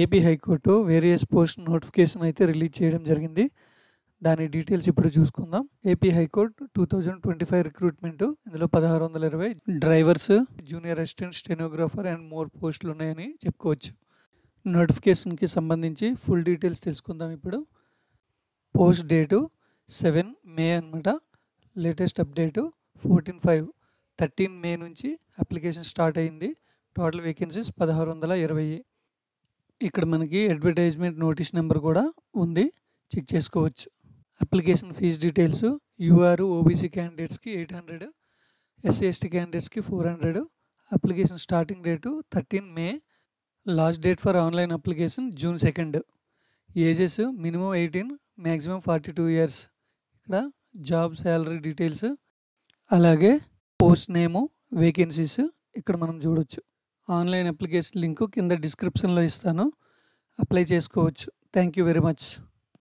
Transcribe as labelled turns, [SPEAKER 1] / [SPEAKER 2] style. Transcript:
[SPEAKER 1] AP high court various post notification అయితే release చేయడం జరిగింది. దాని డీటెయిల్స్ ఇప్పుడు చూసుకుందాం. ఏపీ హైకోర్ట్ 2025 రిక్రూట్మెంట్, ఇందులో 1620 drivers, junior assistant, stenographer and more పోస్టులు ఉన్నాయని చెప్పుకోవచ్చు. నోటిఫికేషన్కి సంబంధించి ఫుల్ డీటెయిల్స్ తెలుసుకుందాం ఇప్పుడు. పోస్ట్ డేటు 7 మే అనమాట. లేటెస్ట్ అప్డేటు 14/5, 13 మే నుంచి అప్లికేషన్ స్టార్ట్ అయింది. Total vacancies 1620. ఇక్కడ మనకి అడ్వర్టైజ్మెంట్ నోటీస్ నెంబర్ కూడా ఉంది, చెక్ చేసుకోవచ్చు. Application fees details: UR OBC క్యాండిడేట్స్కి 800, ఎస్సీ ఎస్టీ క్యాండిడేట్స్కి 400. Application starting date 13 May. Last date for online application June 2. Ages minimum 18, maximum 42 years. ఇక్కడ జాబ్ శాలరీ డీటెయిల్స్, అలాగే పోస్ట్ నేము, వేకెన్సీస్ ఇక్కడ మనం చూడొచ్చు. ఆన్లైన్ అప్లికేషన్ లింకు కింద డిస్క్రిప్షన్లో ఇస్తాను, అప్లై చేసుకోవచ్చు. Thank you very much.